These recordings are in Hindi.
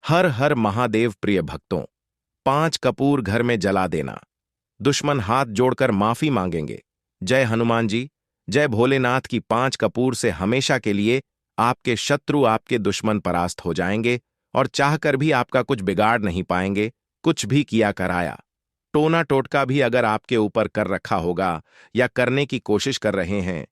हर हर महादेव प्रिय भक्तों, 5 कपूर घर में जला देना। दुश्मन हाथ जोड़कर माफी मांगेंगे। जय हनुमान जी, जय भोलेनाथ की 5 कपूर से हमेशा के लिए आपके शत्रु, आपके दुश्मन परास्त हो जाएंगे और चाहकर भी आपका कुछ बिगाड़ नहीं पाएंगे। कुछ भी किया कराया टोना टोटका भी अगर आपके ऊपर कर रखा होगा या करने की कोशिश कर रहे हैं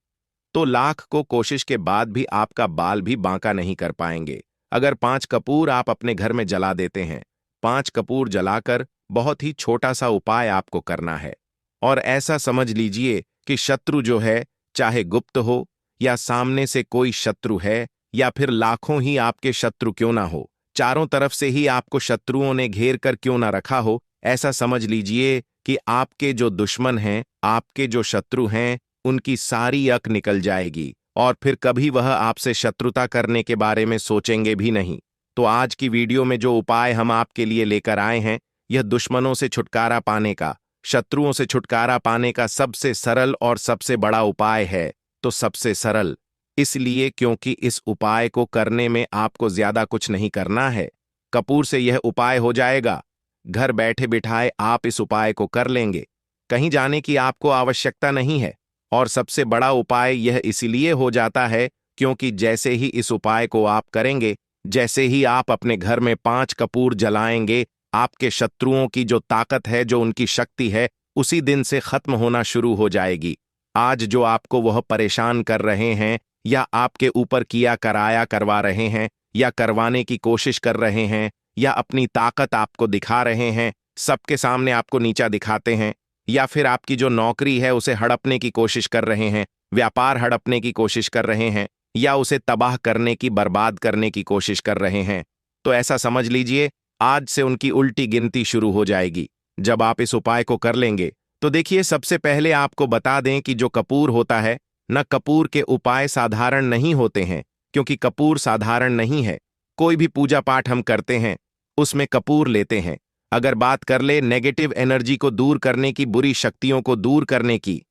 तो लाख को कोशिश के बाद भी आपका बाल भी बांका नहीं कर पाएंगे। अगर 5 कपूर आप अपने घर में जला देते हैं, 5 कपूर जलाकर बहुत ही छोटा सा उपाय आपको करना है। और ऐसा समझ लीजिए कि शत्रु जो है, चाहे गुप्त हो या सामने से कोई शत्रु है या फिर लाखों ही आपके शत्रु क्यों ना हो, चारों तरफ से ही आपको शत्रुओं ने घेर कर क्यों ना रखा हो, ऐसा समझ लीजिए कि आपके जो दुश्मन हैं, आपके जो शत्रु हैं, उनकी सारी अक निकल जाएगी और फिर कभी वह आपसे शत्रुता करने के बारे में सोचेंगे भी नहीं। तो आज की वीडियो में जो उपाय हम आपके लिए लेकर आए हैं, यह दुश्मनों से छुटकारा पाने का, शत्रुओं से छुटकारा पाने का सबसे सरल और सबसे बड़ा उपाय है। तो सबसे सरल इसलिए क्योंकि इस उपाय को करने में आपको ज्यादा कुछ नहीं करना है। कपूर से यह उपाय हो जाएगा। घर बैठे बिठाए आप इस उपाय को कर लेंगे। कहीं जाने की आपको आवश्यकता नहीं है। और सबसे बड़ा उपाय यह इसलिए हो जाता है क्योंकि जैसे ही इस उपाय को आप करेंगे, जैसे ही आप अपने घर में 5 कपूर जलाएंगे, आपके शत्रुओं की जो ताकत है, जो उनकी शक्ति है, उसी दिन से खत्म होना शुरू हो जाएगी। आज जो आपको वह परेशान कर रहे हैं या आपके ऊपर किया कराया करवा रहे हैं या करवाने की कोशिश कर रहे हैं या अपनी ताकत आपको दिखा रहे हैं, सबके सामने आपको नीचा दिखाते हैं, या फिर आपकी जो नौकरी है उसे हड़पने की कोशिश कर रहे हैं, व्यापार हड़पने की कोशिश कर रहे हैं या उसे तबाह करने की, बर्बाद करने की कोशिश कर रहे हैं, तो ऐसा समझ लीजिए आज से उनकी उल्टी गिनती शुरू हो जाएगी। जब आप इस उपाय को कर लेंगे तो देखिए, सबसे पहले आपको बता दें कि जो कपूर होता है न, कपूर के उपाय साधारण नहीं होते हैं, क्योंकि कपूर साधारण नहीं है। कोई भी पूजा पाठ हम करते हैं उसमें कपूर लेते हैं। अगर बात कर ले नेगेटिव एनर्जी को दूर करने की, बुरी शक्तियों को दूर करने की,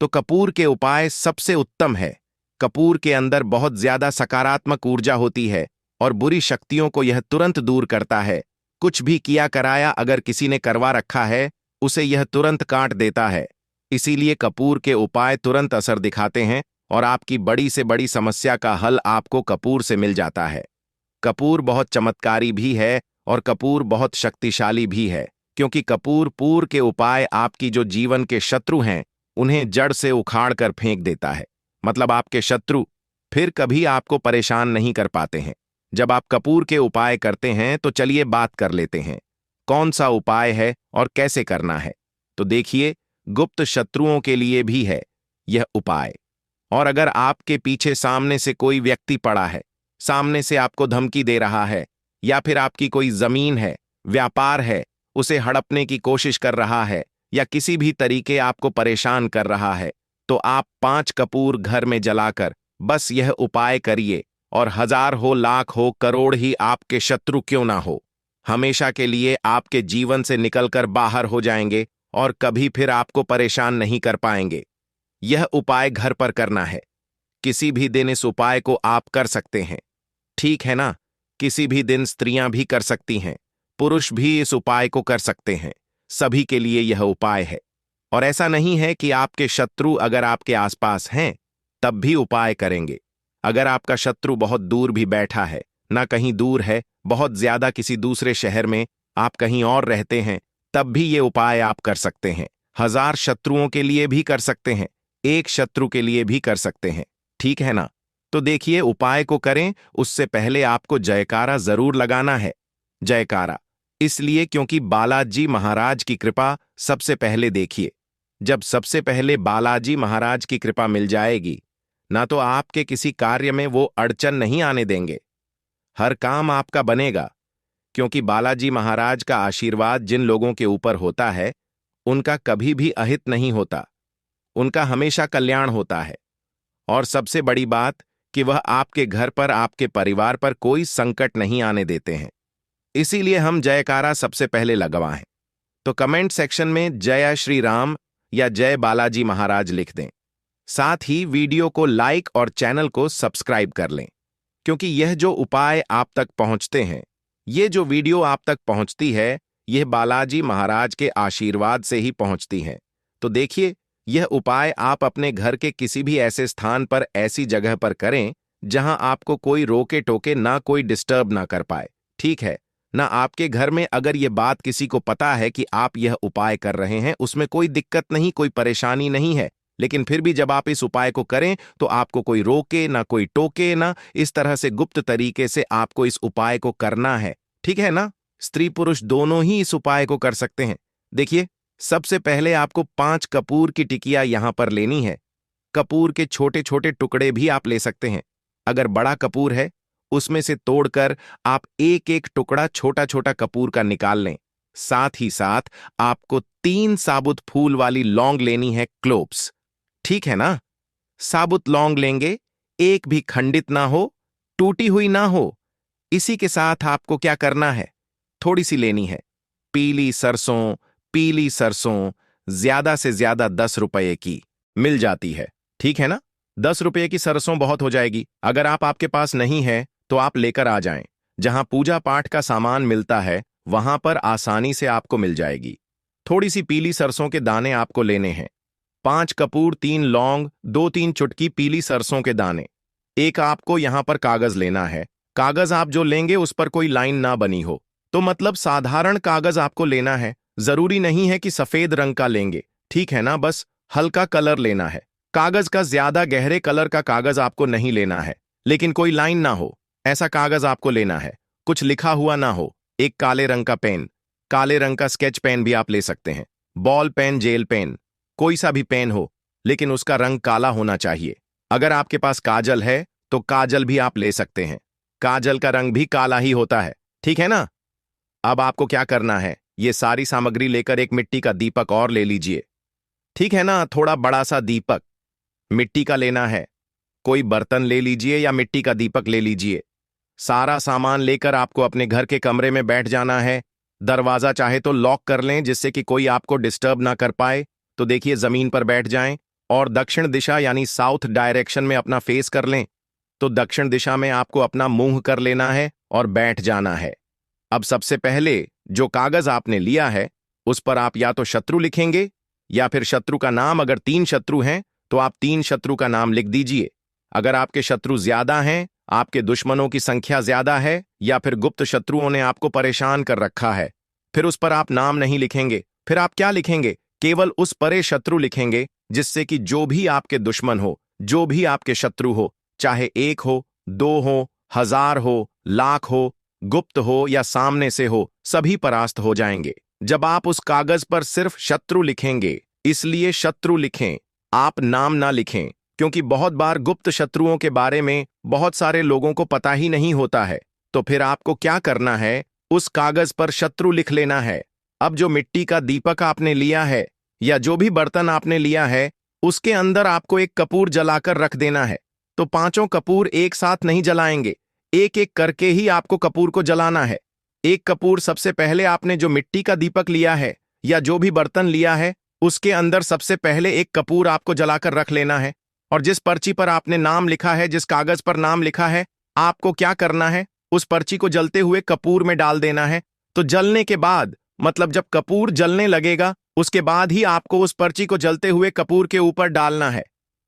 तो कपूर के उपाय सबसे उत्तम है। कपूर के अंदर बहुत ज्यादा सकारात्मक ऊर्जा होती है और बुरी शक्तियों को यह तुरंत दूर करता है। कुछ भी किया कराया अगर किसी ने करवा रखा है, उसे यह तुरंत काट देता है। इसीलिए कपूर के उपाय तुरंत असर दिखाते हैं और आपकी बड़ी से बड़ी समस्या का हल आपको कपूर से मिल जाता है। कपूर बहुत चमत्कारी भी है और कपूर बहुत शक्तिशाली भी है, क्योंकि कपूर के उपाय आपकी जो जीवन के शत्रु हैं उन्हें जड़ से उखाड़ कर फेंक देता है। मतलब आपके शत्रु फिर कभी आपको परेशान नहीं कर पाते हैं जब आप कपूर के उपाय करते हैं। तो चलिए बात कर लेते हैं कौन सा उपाय है और कैसे करना है। तो देखिए, गुप्त शत्रुओं के लिए भी है यह उपाय। और अगर आपके पीछे सामने से कोई व्यक्ति पड़ा है, सामने से आपको धमकी दे रहा है, या फिर आपकी कोई जमीन है, व्यापार है, उसे हड़पने की कोशिश कर रहा है या किसी भी तरीके आपको परेशान कर रहा है, तो आप 5 कपूर घर में जलाकर बस यह उपाय करिए और 1000 हो, लाख हो, करोड़ ही आपके शत्रु क्यों ना हो, हमेशा के लिए आपके जीवन से निकलकर बाहर हो जाएंगे और कभी फिर आपको परेशान नहीं कर पाएंगे। यह उपाय घर पर करना है। किसी भी दिन इस उपाय को आप कर सकते हैं, ठीक है ना। किसी भी दिन स्त्रियां भी कर सकती हैं, पुरुष भी इस उपाय को कर सकते हैं। सभी के लिए यह उपाय है। और ऐसा नहीं है कि आपके शत्रु अगर आपके आसपास हैं तब भी उपाय करेंगे। अगर आपका शत्रु बहुत दूर भी बैठा है, ना कहीं दूर है, बहुत ज्यादा किसी दूसरे शहर में, आप कहीं और रहते हैं, तब भी ये उपाय आप कर सकते हैं। 1000 शत्रुओं के लिए भी कर सकते हैं, एक शत्रु के लिए भी कर सकते हैं, ठीक है ना। तो देखिए, उपाय को करें उससे पहले आपको जयकारा जरूर लगाना है। जयकारा इसलिए क्योंकि बालाजी महाराज की कृपा सबसे पहले देखिए। जब सबसे पहले बालाजी महाराज की कृपा मिल जाएगी ना, तो आपके किसी कार्य में वो अड़चन नहीं आने देंगे। हर काम आपका बनेगा, क्योंकि बालाजी महाराज का आशीर्वाद जिन लोगों के ऊपर होता है उनका कभी भी अहित नहीं होता, उनका हमेशा कल्याण होता है। और सबसे बड़ी बात कि वह आपके घर पर, आपके परिवार पर कोई संकट नहीं आने देते हैं। इसीलिए हम जयकारा सबसे पहले लगवाएं। तो कमेंट सेक्शन में जय श्री राम या जय बालाजी महाराज लिख दें। साथ ही वीडियो को लाइक और चैनल को सब्सक्राइब कर लें, क्योंकि यह जो उपाय आप तक पहुंचते हैं ये जो वीडियो आप तक पहुंचती है, यह बालाजी महाराज के आशीर्वाद से ही पहुंचती है। तो देखिए, यह उपाय आप अपने घर के किसी भी ऐसे स्थान पर, ऐसी जगह पर करें जहां आपको कोई रोके टोके ना, कोई डिस्टर्ब ना कर पाए। ठीक है ना? आपके घर में अगर यह बात किसी को पता है कि आप यह उपाय कर रहे हैं, उसमें कोई दिक्कत नहीं, कोई परेशानी नहीं है। लेकिन फिर भी जब आप इस उपाय को करें तो आपको कोई रोके ना, कोई टोके ना, इस तरह से गुप्त तरीके से आपको इस उपाय को करना है। ठीक है ना? स्त्री पुरुष दोनों ही इस उपाय को कर सकते हैं। देखिए, सबसे पहले आपको 5 कपूर की टिकिया यहां पर लेनी है। कपूर के छोटे छोटे टुकड़े भी आप ले सकते हैं। अगर बड़ा कपूर है, उसमें से तोड़कर आप एक एक टुकड़ा छोटा छोटा कपूर का निकाल लें। साथ ही साथ आपको 3 साबुत फूल वाली लौंग लेनी है, क्लोव्स। ठीक है ना? साबुत लौंग लेंगे, एक भी खंडित ना हो, टूटी हुई ना हो। इसी के साथ आपको क्या करना है, थोड़ी सी लेनी है पीली सरसों। पीली सरसों ज्यादा से ज्यादा 10 रुपए की मिल जाती है। ठीक है ना? 10 रुपए की सरसों बहुत हो जाएगी। अगर आपके पास नहीं है तो आप लेकर आ जाएं। जहां पूजा पाठ का सामान मिलता है वहां पर आसानी से आपको मिल जाएगी। थोड़ी सी पीली सरसों के दाने आपको लेने हैं। 5 कपूर, 3 लौंग, 2-3 चुटकी पीली सरसों के दाने। एक आपको यहां पर कागज लेना है। कागज आप जो लेंगे उस पर कोई लाइन ना बनी हो, तो मतलब साधारण कागज आपको लेना है। जरूरी नहीं है कि सफेद रंग का लेंगे। ठीक है ना? बस हल्का कलर लेना है। कागज का ज्यादा गहरे कलर का कागज आपको नहीं लेना है, लेकिन कोई लाइन ना हो ऐसा कागज आपको लेना है। कुछ लिखा हुआ ना हो। एक काले रंग का पेन, काले रंग का स्केच पेन भी आप ले सकते हैं। बॉल पेन, जेल पेन, कोई सा भी पेन हो, लेकिन उसका रंग काला होना चाहिए। अगर आपके पास काजल है तो काजल भी आप ले सकते हैं। काजल का रंग भी काला ही होता है। ठीक है ना? अब आपको क्या करना है, ये सारी सामग्री लेकर एक मिट्टी का दीपक और ले लीजिए। ठीक है ना? थोड़ा बड़ा सा दीपक मिट्टी का लेना है। कोई बर्तन ले लीजिए या मिट्टी का दीपक ले लीजिए। सारा सामान लेकर आपको अपने घर के कमरे में बैठ जाना है। दरवाजा चाहे तो लॉक कर लें जिससे कि कोई आपको डिस्टर्ब ना कर पाए। तो देखिए, जमीन पर बैठ जाएं और दक्षिण दिशा यानी साउथ डायरेक्शन में अपना फेस कर लें। तो दक्षिण दिशा में आपको अपना मुंह कर लेना है और बैठ जाना है। अब सबसे पहले जो कागज आपने लिया है उस पर आप या तो शत्रु लिखेंगे या फिर शत्रु का नाम। अगर 3 शत्रु हैं तो आप 3 शत्रु का नाम लिख दीजिए। अगर आपके शत्रु ज्यादा हैं, आपके दुश्मनों की संख्या ज्यादा है, या फिर गुप्त शत्रुओं ने आपको परेशान कर रखा है, फिर उस पर आप नाम नहीं लिखेंगे। फिर आप क्या लिखेंगे? केवल उस परे शत्रु लिखेंगे जिससे कि जो भी आपके दुश्मन हो, जो भी आपके शत्रु हो, चाहे 1 हो, 2 हो, 1000 हो, लाख हो, गुप्त हो या सामने से हो, सभी परास्त हो जाएंगे। जब आप उस कागज पर सिर्फ शत्रु लिखेंगे, इसलिए शत्रु लिखें, आप नाम ना लिखें, क्योंकि बहुत बार गुप्त शत्रुओं के बारे में बहुत सारे लोगों को पता ही नहीं होता है। तो फिर आपको क्या करना है, उस कागज पर शत्रु लिख लेना है। अब जो मिट्टी का दीपक आपने लिया है या जो भी बर्तन आपने लिया है, उसके अंदर आपको एक कपूर जलाकर रख देना है। तो 5 कपूर एक साथ नहीं जलाएंगे, एक एक करके ही आपको कपूर को जलाना है। एक कपूर सबसे पहले आपने जो मिट्टी का दीपक लिया है या जो भी बर्तन लिया है उसके अंदर सबसे पहले एक कपूर आपको जलाकर रख लेना है। और जिस पर्ची पर आपने नाम लिखा है, जिस कागज पर नाम लिखा है, आपको क्या करना है, उस पर्ची को जलते हुए कपूर में डाल देना है। तो जलने के बाद, मतलब जब कपूर जलने लगेगा उसके बाद ही आपको उस पर्ची को जलते हुए कपूर के ऊपर डालना है।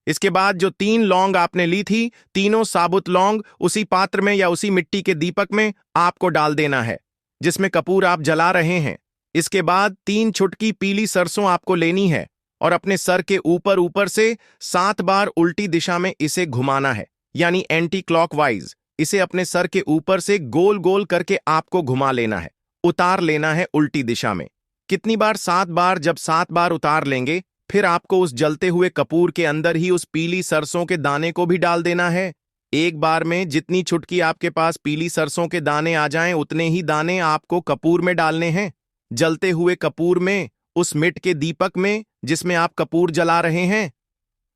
इसके बाद जो 3 लौंग आपने ली थी, तीनों साबुत लौंग उसी पात्र में या उसी मिट्टी के दीपक में आपको डाल देना है जिसमें कपूर आप जला रहे हैं। इसके बाद 3 छुटकी पीली सरसों आपको लेनी है और अपने सर के ऊपर ऊपर से 7 बार उल्टी दिशा में इसे घुमाना है, यानी एंटी क्लॉकवाइज। इसे अपने सर के ऊपर से गोल गोल करके आपको घुमा लेना है, उतार लेना है उल्टी दिशा में। कितनी बार? 7 बार। जब 7 बार उतार लेंगे, फिर आपको उस जलते हुए कपूर के अंदर ही उस पीली सरसों के दाने को भी डाल देना है। एक बार में जितनी छुटकी आपके पास पीली सरसों के दाने आ जाएं, उतने ही दाने आपको कपूर में डालने हैं। जलते हुए कपूर में, उस मिट के दीपक में जिसमें आप कपूर जला रहे हैं।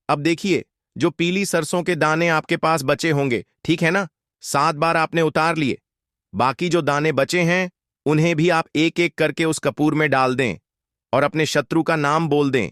अब देखिए, जो पीली सरसों के दाने आपके पास बचे होंगे, ठीक है ना? 7 बार आपने उतार लिए। बाकी जो दाने बचे हैं उन्हें भी आप एक एक करके उस कपूर में डाल दें और अपने शत्रु का नाम बोल दें।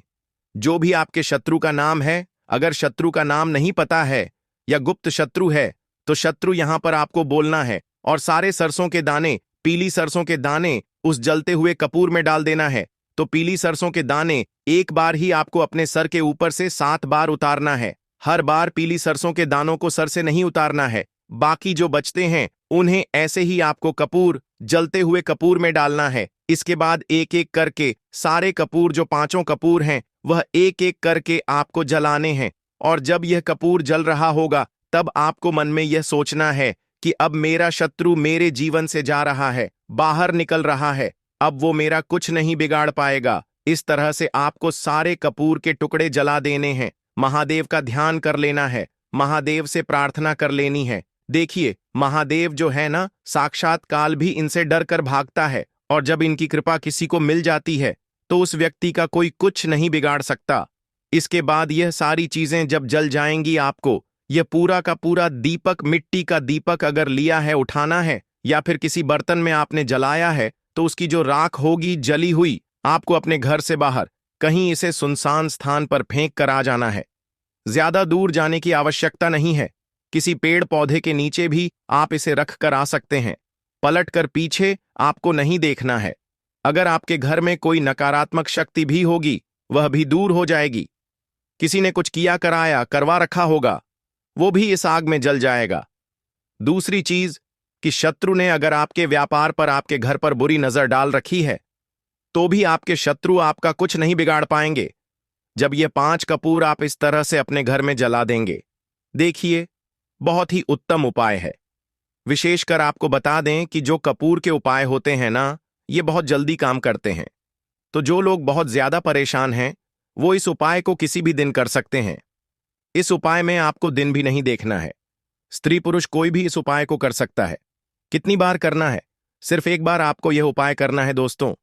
जो भी आपके शत्रु का नाम है, अगर शत्रु का नाम नहीं पता है या गुप्त शत्रु है तो शत्रु यहां पर आपको बोलना है और सारे सरसों के दाने पीली सरसों के दाने उस जलते हुए कपूर में डाल देना है। तो पीली सरसों के दाने एक बार ही आपको अपने सर के ऊपर से 7 बार उतारना है। हर बार पीली सरसों के दानों को सर से नहीं उतारना है, बाकी जो बचते हैं उन्हें ऐसे ही आपको कपूर, जलते हुए कपूर में डालना है। इसके बाद एक एक करके सारे कपूर, जो 5 कपूर हैं, वह एक एक करके आपको जलाने हैं। और जब यह कपूर जल रहा होगा तब आपको मन में यह सोचना है कि अब मेरा शत्रु मेरे जीवन से जा रहा है, बाहर निकल रहा है, अब वो मेरा कुछ नहीं बिगाड़ पाएगा। इस तरह से आपको सारे कपूर के टुकड़े जला देने हैं। महादेव का ध्यान कर लेना है, महादेव से प्रार्थना कर लेनी है। देखिए, महादेव जो है ना, साक्षात काल भी इनसे डर कर भागता है, और जब इनकी कृपा किसी को मिल जाती है तो उस व्यक्ति का कोई कुछ नहीं बिगाड़ सकता। इसके बाद यह सारी चीजें जब जल जाएंगी, आपको यह पूरा का पूरा दीपक, मिट्टी का दीपक अगर लिया है, उठाना है, या फिर किसी बर्तन में आपने जलाया है, तो उसकी जो राख होगी जली हुई, आपको अपने घर से बाहर कहीं इसे सुनसान स्थान पर फेंक कर आ जाना है। ज्यादा दूर जाने की आवश्यकता नहीं है, किसी पेड़ पौधे के नीचे भी आप इसे रख कर आ सकते हैं। पलट कर पीछे आपको नहीं देखना है। अगर आपके घर में कोई नकारात्मक शक्ति भी होगी, वह भी दूर हो जाएगी। किसी ने कुछ किया कराया करवा रखा होगा, वो भी इस आग में जल जाएगा। दूसरी चीज कि शत्रु ने अगर आपके व्यापार पर, आपके घर पर बुरी नजर डाल रखी है, तो भी आपके शत्रु आपका कुछ नहीं बिगाड़ पाएंगे जब ये 5 कपूर आप इस तरह से अपने घर में जला देंगे। देखिए, बहुत ही उत्तम उपाय है। विशेषकर आपको बता दें कि जो कपूर के उपाय होते हैं ना, ये बहुत जल्दी काम करते हैं। तो जो लोग बहुत ज्यादा परेशान हैं, वो इस उपाय को किसी भी दिन कर सकते हैं। इस उपाय में आपको दिन भी नहीं देखना है। स्त्री पुरुष कोई भी इस उपाय को कर सकता है। कितनी बार करना है? सिर्फ एक बार आपको यह उपाय करना है दोस्तों।